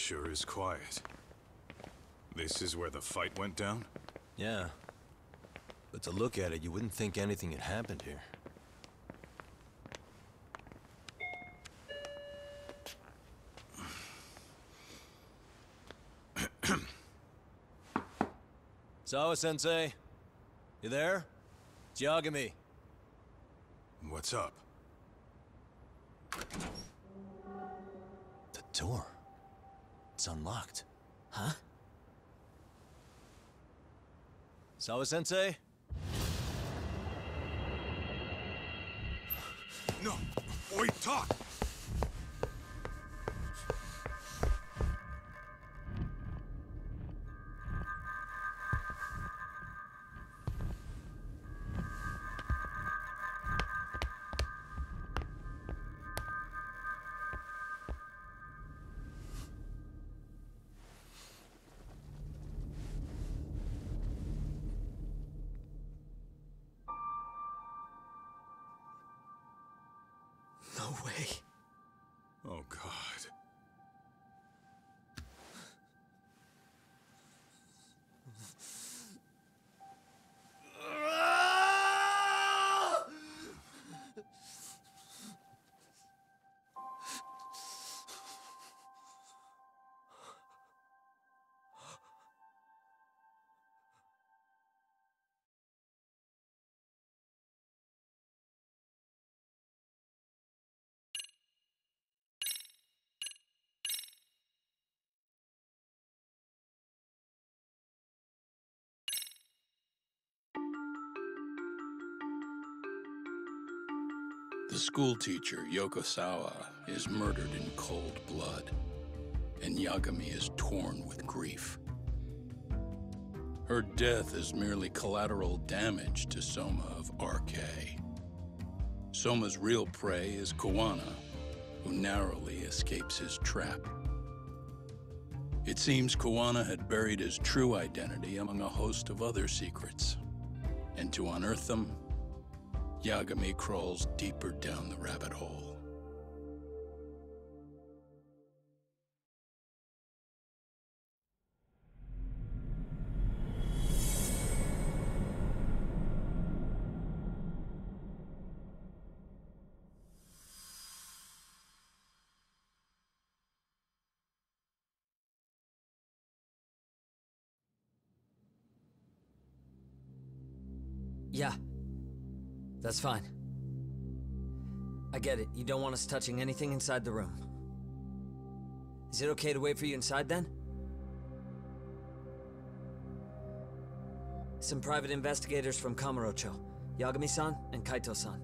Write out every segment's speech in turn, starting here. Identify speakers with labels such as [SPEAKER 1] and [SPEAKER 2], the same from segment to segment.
[SPEAKER 1] sure is quiet. This is where the fight went down?
[SPEAKER 2] Yeah. But to look at it, you wouldn't think anything had happened here. Sawa-sensei? You there? It's Yagami.
[SPEAKER 1] What's up?
[SPEAKER 2] The door. It's unlocked. Huh? Sawa-sensei?
[SPEAKER 1] No! Wait, talk!
[SPEAKER 2] No way.
[SPEAKER 1] Oh, God.
[SPEAKER 3] The schoolteacher, Yokosawa, is murdered in cold blood, and Yagami is torn with grief. Her death is merely collateral damage to Soma of RK. Soma's real prey is Kawana, who narrowly escapes his trap. It seems Kawana had buried his true identity among a host of other secrets, and to unearth them, Yagami crawls deeper down the rabbit hole.
[SPEAKER 4] Yeah. That's fine. I get it. You don't want us touching anything inside the room. Is it okay to wait for you inside, then? Some private investigators from Kamurocho. Yagami-san and Kaito-san.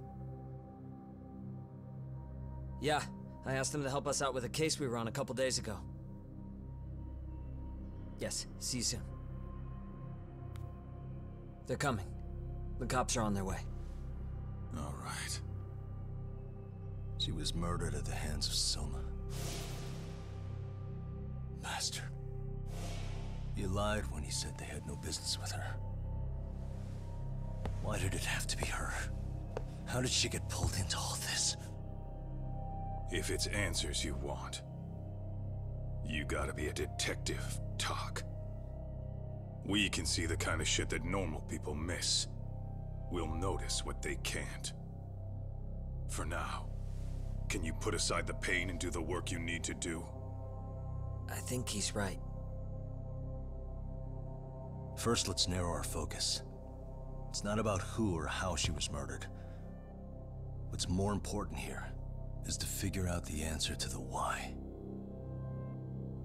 [SPEAKER 4] Yeah, I asked them to help us out with a case we were on a couple days ago. Yes, see you soon. They're coming. The cops are on their way.
[SPEAKER 1] All right.
[SPEAKER 2] She was murdered at the hands of Soma. Bastard. He lied when he said they had no business with her. Why did it have to be her? How did she get pulled into all this?
[SPEAKER 1] If it's answers you want, you gotta be a detective, Talk. We can see the kind of shit that normal people miss. We'll notice what they can't. For now, can you put aside the pain and do the work you need to do?
[SPEAKER 4] I think he's right.
[SPEAKER 2] First, let's narrow our focus. It's not about who or how she was murdered. What's more important here is to figure out the answer to the why.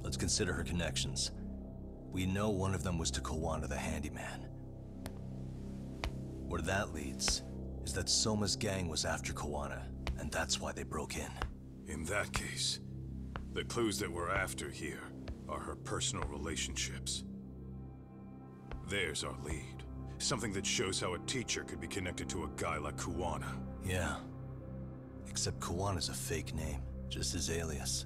[SPEAKER 2] Let's consider her connections. We know one of them was to Kawana the handyman. Where that leads is that Soma's gang was after Kawana, and that's why they broke in.
[SPEAKER 1] In that case, the clues that we're after here are her personal relationships. There's our lead. Something that shows how a teacher could be connected to a guy like Kawana.
[SPEAKER 2] Yeah. Except Kawana's a fake name, just his alias.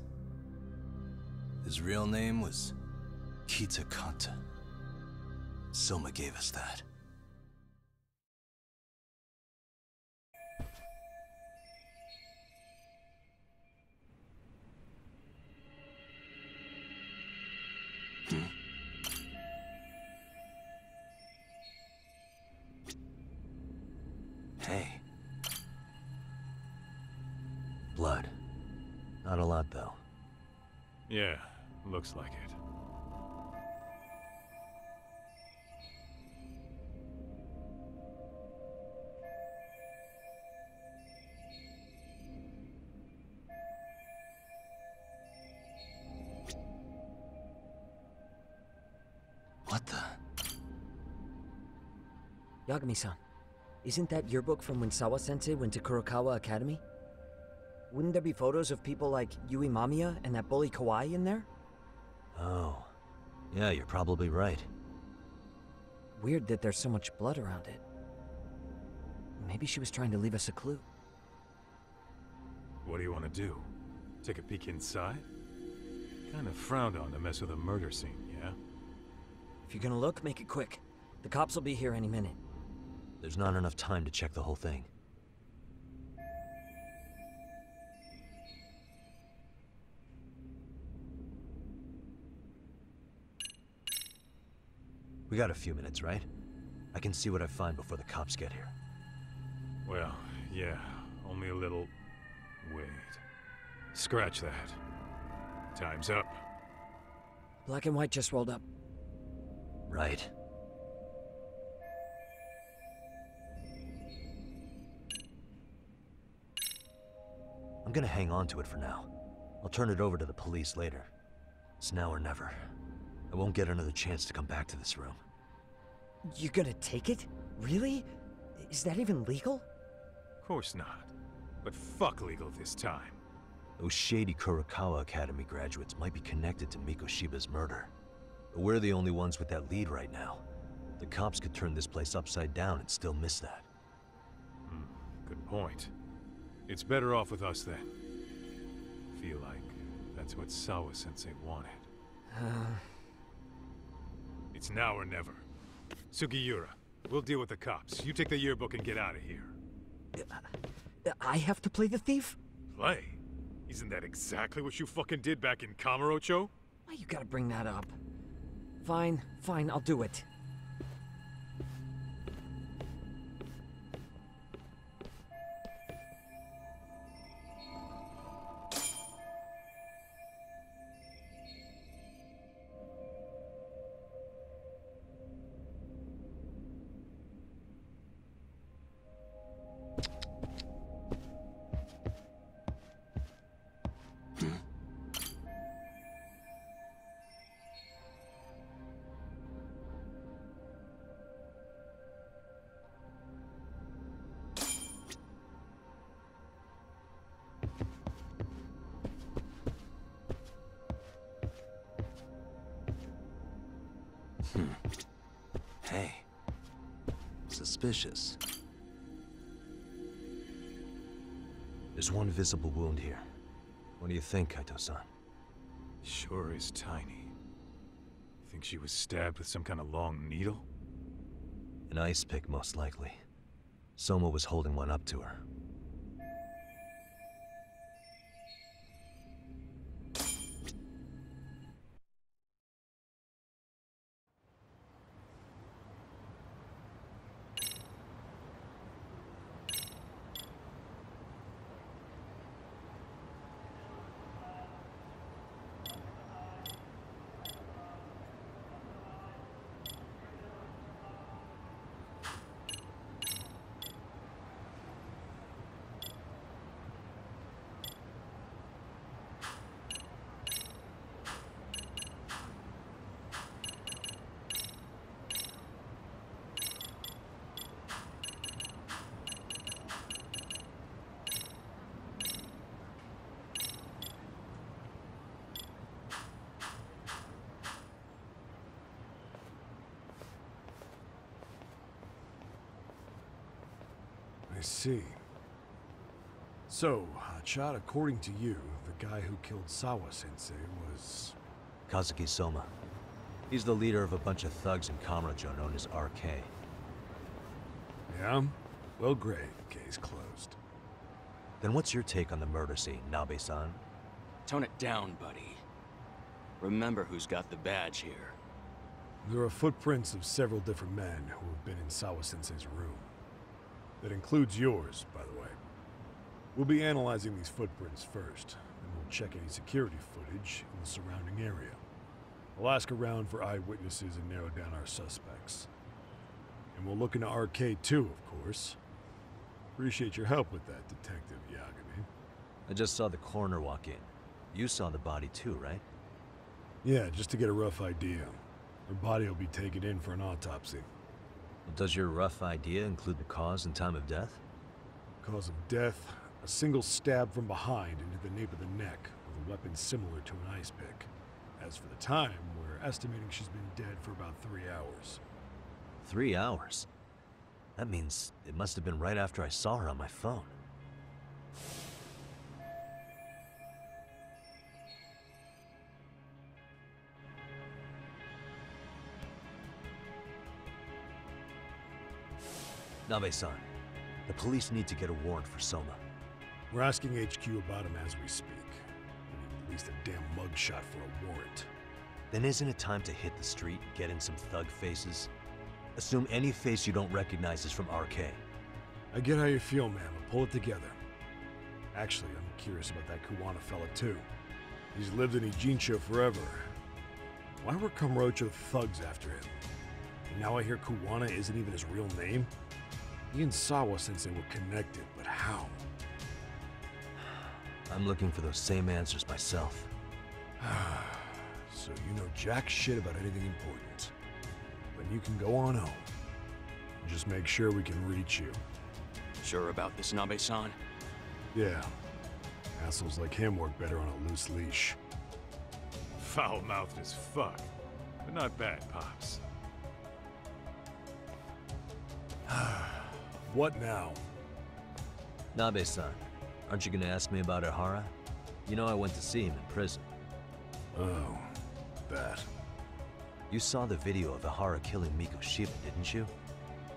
[SPEAKER 2] His real name was Kitakata. Soma gave us that.
[SPEAKER 1] Yeah, looks like it.
[SPEAKER 2] What the?
[SPEAKER 4] Yagami-san, isn't that yearbook from when Sawa-sensei went to Kurokawa Academy? Wouldn't there be photos of people like Yui Mamiya and that bully Kawaii in there?
[SPEAKER 2] Oh. Yeah, you're probably right.
[SPEAKER 4] Weird that there's so much blood around it. Maybe she was trying to leave us a clue.
[SPEAKER 1] What do you want to do? Take a peek inside? Kind of frowned on to mess with a murder scene, yeah?
[SPEAKER 4] If you're gonna look, make it quick. The cops will be here any minute.
[SPEAKER 2] There's not enough time to check the whole thing. We got a few minutes, right? I can see what I find before the cops get here.
[SPEAKER 1] Well, yeah, only a little... Wait. Scratch that. Time's up.
[SPEAKER 4] Black and white just rolled up.
[SPEAKER 2] Right. I'm gonna hang on to it for now. I'll turn it over to the police later. It's now or never. I won't get another chance to come back to this room.
[SPEAKER 4] You're gonna take it? Really? Is that even legal?
[SPEAKER 1] Of course not. But fuck legal this time.
[SPEAKER 2] Those shady Kurokawa Academy graduates might be connected to Mikoshiba's murder. But we're the only ones with that lead right now. The cops could turn this place upside down and still miss that.
[SPEAKER 1] Good point. It's better off with us then. Feel like that's what Sawa-sensei wanted. It's now or never. Sugiura, we'll deal with the cops. You take the yearbook and get out of here.
[SPEAKER 4] I have to play the thief?
[SPEAKER 1] Play? Isn't that exactly what you fucking did back in Kamurocho?
[SPEAKER 4] Why you gotta bring that up? Fine, I'll do it.
[SPEAKER 2] Hey. Suspicious. There's one visible wound here. What do you think, Kaito-san?
[SPEAKER 1] Sure is tiny. Think she was stabbed with some kind of long needle?
[SPEAKER 2] An ice pick, most likely. Soma was holding one up to her.
[SPEAKER 5] I see. So, Hotshot, according to you, the guy who killed Sawa-sensei was...
[SPEAKER 2] Kazuki Soma. He's the leader of a bunch of thugs in Kamurocho known as RK.
[SPEAKER 5] Yeah? Well, great. Case closed.
[SPEAKER 2] Then what's your take on the murder scene, Nabe-san?
[SPEAKER 6] Tone it down, buddy. Remember who's got the badge here.
[SPEAKER 5] There are footprints of several different men who have been in Sawa-sensei's room. That includes yours, by the way. We'll be analyzing these footprints first, and we'll check any security footage in the surrounding area. We'll ask around for eyewitnesses and narrow down our suspects. And we'll look into Arcade too, of course. Appreciate your help with that, Detective Yagami.
[SPEAKER 2] I just saw the coroner walk in. You saw the body too, right?
[SPEAKER 5] Yeah, just to get a rough idea. Her body will be taken in for an autopsy.
[SPEAKER 2] Does your rough idea include the cause and time of death?
[SPEAKER 5] Cause of death, a single stab from behind into the nape of the neck with a weapon similar to an ice pick. As for the time, we're estimating she's been dead for about 3 hours.
[SPEAKER 2] 3 hours? That means it must have been right after I saw her on my phone. Nabe-san, the police need to get a warrant for Soma.
[SPEAKER 5] We're asking HQ about him as we speak. We need at least a damn mugshot for a warrant.
[SPEAKER 2] Then isn't it time to hit the street and get in some thug faces? Assume any face you don't recognize is from RK.
[SPEAKER 5] I get how you feel, man, but pull it together. Actually, I'm curious about that Kuwana fella, too. He's lived in Ijincho forever. Why were Kamurocho thugs after him? And now I hear Kuwana isn't even his real name? He and Sawa-sensei were connected, but how?
[SPEAKER 2] I'm looking for those same answers myself.
[SPEAKER 5] So you know jack shit about anything important. Then you can go on home. Just make sure we can reach you.
[SPEAKER 6] Sure about this, Nabe-san?
[SPEAKER 5] Yeah. Assholes like him work better on a loose leash.
[SPEAKER 1] Foul-mouthed as fuck, but not bad, Pops.
[SPEAKER 5] What now?
[SPEAKER 2] Nabe-san, aren't you gonna ask me about Ihara? You know I went to see him in prison.
[SPEAKER 5] Oh, that.
[SPEAKER 2] You saw the video of Ihara killing Miko Shiba, didn't you?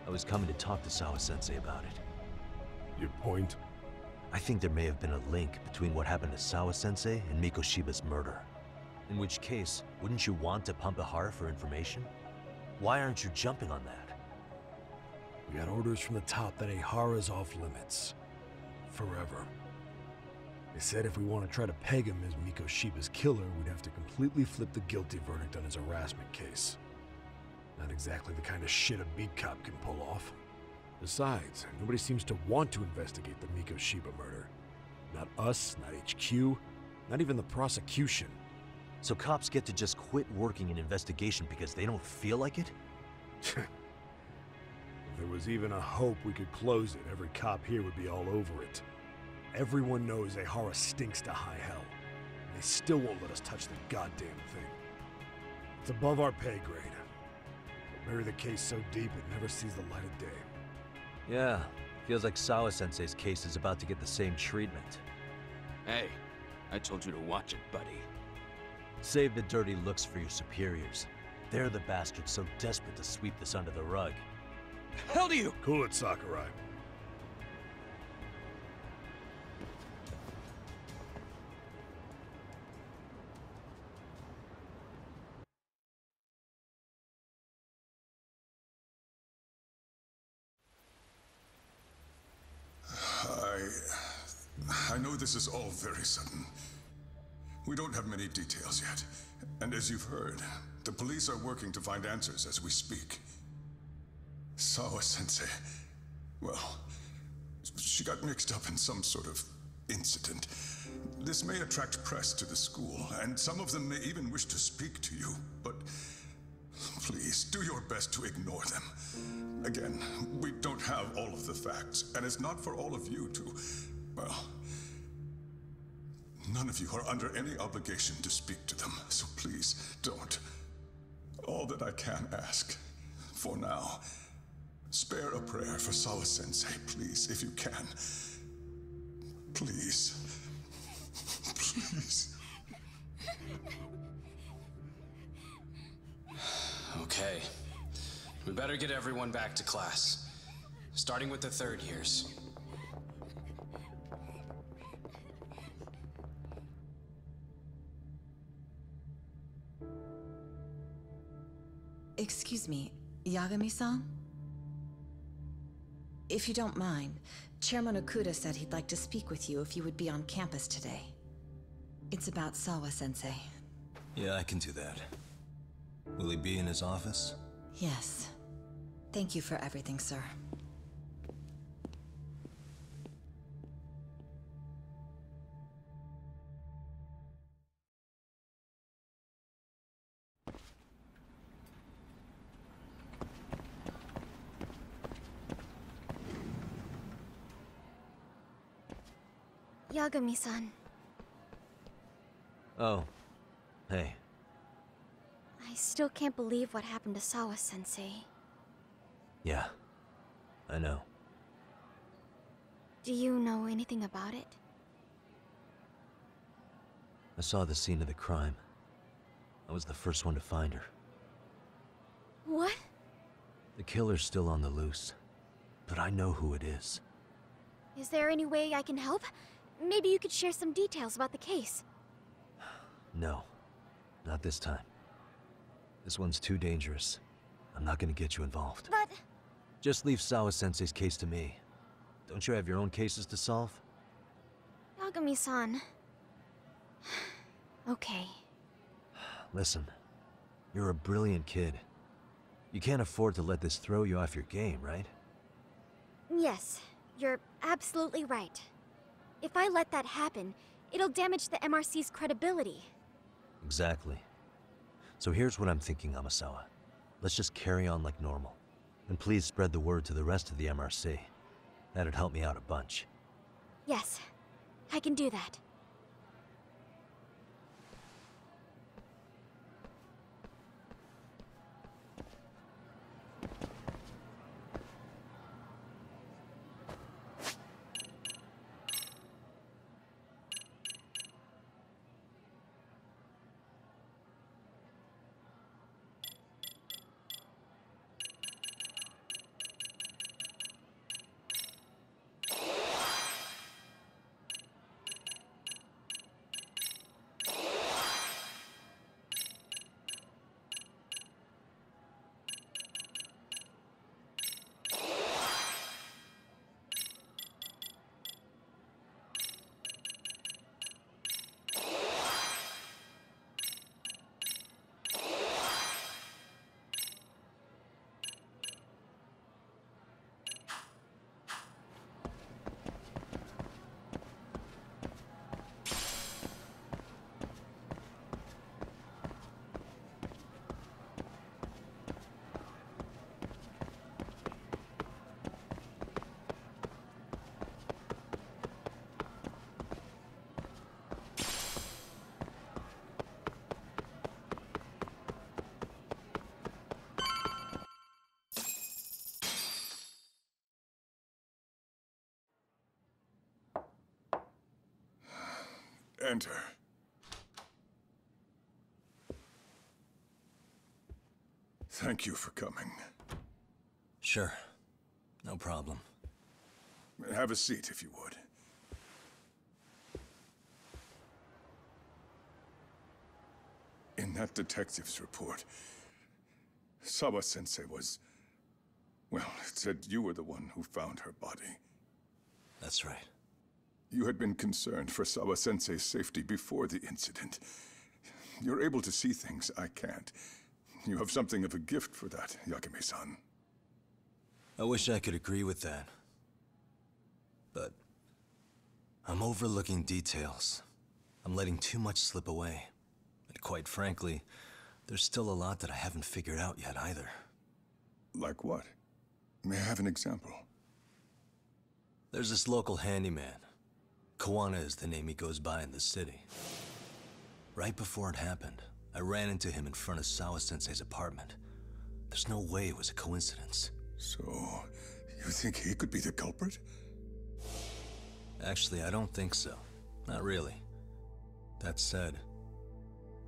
[SPEAKER 2] I was coming to talk to Sawa-sensei about it.
[SPEAKER 5] Your point?
[SPEAKER 2] I think there may have been a link between what happened to Sawa-sensei and Miko Shiba's murder. In which case, wouldn't you want to pump Ihara for information? Why aren't you jumping on that?
[SPEAKER 5] We got orders from the top that Ihara's off limits. Forever. They said if we want to try to peg him as Miko Shiba's killer, we'd have to completely flip the guilty verdict on his harassment case. Not exactly the kind of shit a beat cop can pull off. Besides, nobody seems to want to investigate the Miko Shiba murder. Not us, not HQ, not even the prosecution.
[SPEAKER 2] So cops get to just quit working an investigation because they don't feel like it?
[SPEAKER 5] If there was even a hope we could close it, every cop here would be all over it. Everyone knows Ihara stinks to high hell. And they still won't let us touch the goddamn thing. It's above our pay grade. But bury the case so deep it never sees the light of day.
[SPEAKER 2] Yeah, feels like Sawa-sensei's case is about to get the same treatment.
[SPEAKER 6] Hey, I told you to watch it, buddy.
[SPEAKER 2] Save the dirty looks for your superiors. They're the bastards so desperate to sweep this under the rug.
[SPEAKER 6] Hell do you?
[SPEAKER 5] Cool it, Sakurai.
[SPEAKER 1] I know this is all very sudden. We don't have many details yet. And as you've heard, the police are working to find answers as we speak. Sawa-sensei, well, she got mixed up in some sort of incident. This may attract press to the school, and some of them may even wish to speak to you, but please, do your best to ignore them. Again, we don't have all of the facts, and it's not for all of you to, well, none of you are under any obligation to speak to them, so please, don't. All that I can ask, for now, spare a prayer for Sawa-sensei, please, if you can. Please. Please.
[SPEAKER 7] Okay. We better get everyone back to class. Starting with the third years.
[SPEAKER 8] Excuse me, Yagami-san? If you don't mind, Chairman Okuda said he'd like to speak with you if you would be on campus today. It's about Sawa-sensei.
[SPEAKER 2] Yeah, I can do that. Will he be in his office?
[SPEAKER 8] Yes. Thank you for everything, sir.
[SPEAKER 9] Yagami-san.
[SPEAKER 2] Oh. Hey.
[SPEAKER 9] I still can't believe what happened to Sawa-sensei.
[SPEAKER 2] Yeah. I know.
[SPEAKER 9] Do you know anything about it?
[SPEAKER 2] I saw the scene of the crime. I was the first one to find her.
[SPEAKER 9] What?
[SPEAKER 2] The killer's still on the loose. But I know who it is.
[SPEAKER 9] Is there any way I can help? Maybe you could share some details about the case.
[SPEAKER 2] No. Not this time. This one's too dangerous. I'm not gonna get you involved.
[SPEAKER 9] But...
[SPEAKER 2] Just leave Sawa-sensei's case to me. Don't you have your own cases to solve?
[SPEAKER 9] Yagami-san... Okay.
[SPEAKER 2] Listen. You're a brilliant kid. You can't afford to let this throw you off your game, right?
[SPEAKER 9] Yes, you're absolutely right. If I let that happen, it'll damage the MRC's credibility.
[SPEAKER 2] Exactly. So here's what I'm thinking, Amasawa. Let's just carry on like normal. And please spread the word to the rest of the MRC. That'd help me out a bunch.
[SPEAKER 9] Yes, I can do that.
[SPEAKER 1] Enter. Thank you for coming.
[SPEAKER 2] Sure. No problem.
[SPEAKER 1] Have a seat, if you would. In that detective's report, Sawa-sensei was... Well, it said you were the one who found her body.
[SPEAKER 2] That's right.
[SPEAKER 1] You had been concerned for Sawa-sensei's safety before the incident. You're able to see things I can't. You have something of a gift for that, Yagami-san.
[SPEAKER 2] I wish I could agree with that. But... I'm overlooking details. I'm letting too much slip away. And quite frankly, there's still a lot that I haven't figured out yet either.
[SPEAKER 1] Like what? May I have an example?
[SPEAKER 2] There's this local handyman. Kawana is the name he goes by in the city. Right before it happened, I ran into him in front of Sawa-sensei's apartment. There's no way it was a coincidence.
[SPEAKER 1] So, you think he could be the culprit?
[SPEAKER 2] Actually, I don't think so. Not really. That said,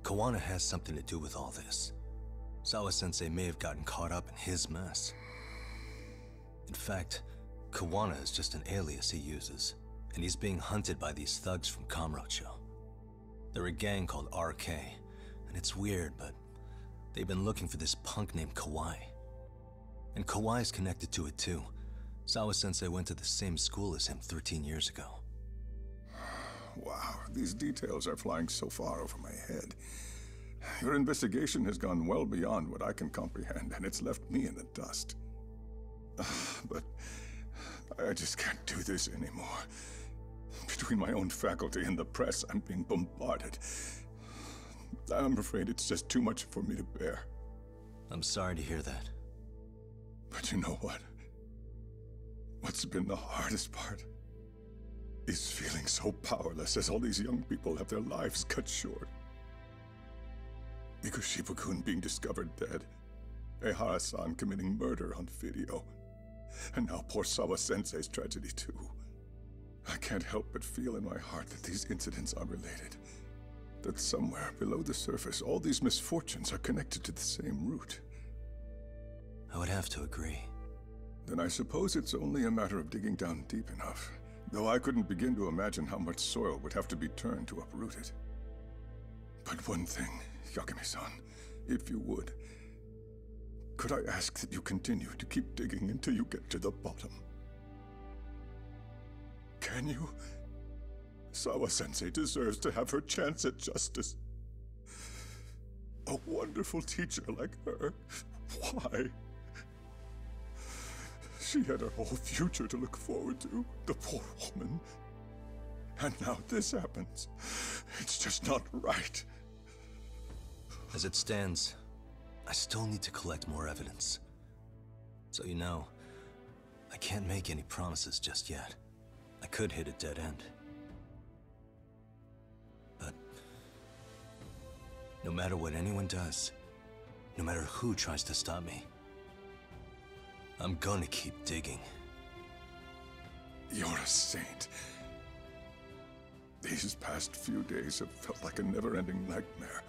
[SPEAKER 2] Kawana has something to do with all this. Sawa-sensei may have gotten caught up in his mess. In fact, Kawana is just an alias he uses, and he's being hunted by these thugs from Kamurocho. They're a gang called RK, and it's weird, but they've been looking for this punk named Kawai. And Kawai's connected to it too. Sawa-sensei went to the same school as him 13 years ago.
[SPEAKER 10] Wow, these details are flying so far over my head. Your investigation has gone well beyond what I can comprehend, and it's left me in the dust. But I just can't do this anymore. Between my own faculty and the press, I'm being bombarded. I'm afraid it's just too much for me to bear.
[SPEAKER 2] I'm sorry to hear that.
[SPEAKER 10] But you know what? What's been the hardest part is feeling so powerless as all these young people have their lives cut short. Mikoshiba-kun being discovered dead, Ehara-san committing murder on video, and now poor Sawa-sensei's tragedy too. I can't help but feel in my heart that these incidents are related. That somewhere below the surface, all these misfortunes are connected to the same root.
[SPEAKER 2] I would have to agree.
[SPEAKER 10] Then I suppose it's only a matter of digging down deep enough. Though I couldn't begin to imagine how much soil would have to be turned to uproot it. But one thing, Yagami-san, if you would, could I ask that you continue to keep digging until you get to the bottom? Can you? Sawa-sensei deserves to have her chance at justice. A wonderful teacher like her. Why? She had her whole future to look forward to, the poor woman. And now this happens. It's just not right.
[SPEAKER 2] As it stands, I still need to collect more evidence. So you know, I can't make any promises just yet. I could hit a dead end. But no matter what anyone does, no matter who tries to stop me, I'm gonna keep digging.
[SPEAKER 10] You're a saint. These past few days have felt like a never-ending nightmare.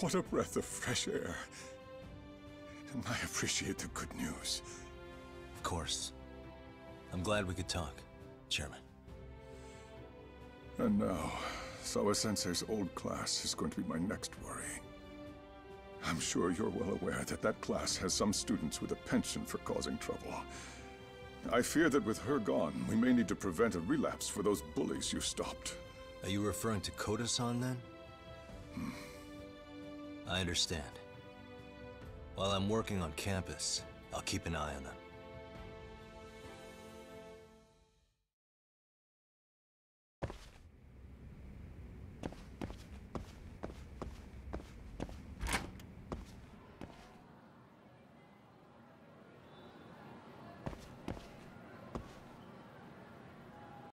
[SPEAKER 10] What a breath of fresh air. And I appreciate the good news.
[SPEAKER 2] Of course. I'm glad we could talk, Chairman.
[SPEAKER 10] And now, Sawa-sensei's old class is going to be my next worry. I'm sure you're well aware that that class has some students with a penchant for causing trouble. I fear that with her gone, we may need to prevent a relapse for those bullies you stopped.
[SPEAKER 2] Are you referring to Koda-san then? I understand. While I'm working on campus, I'll keep an eye on them.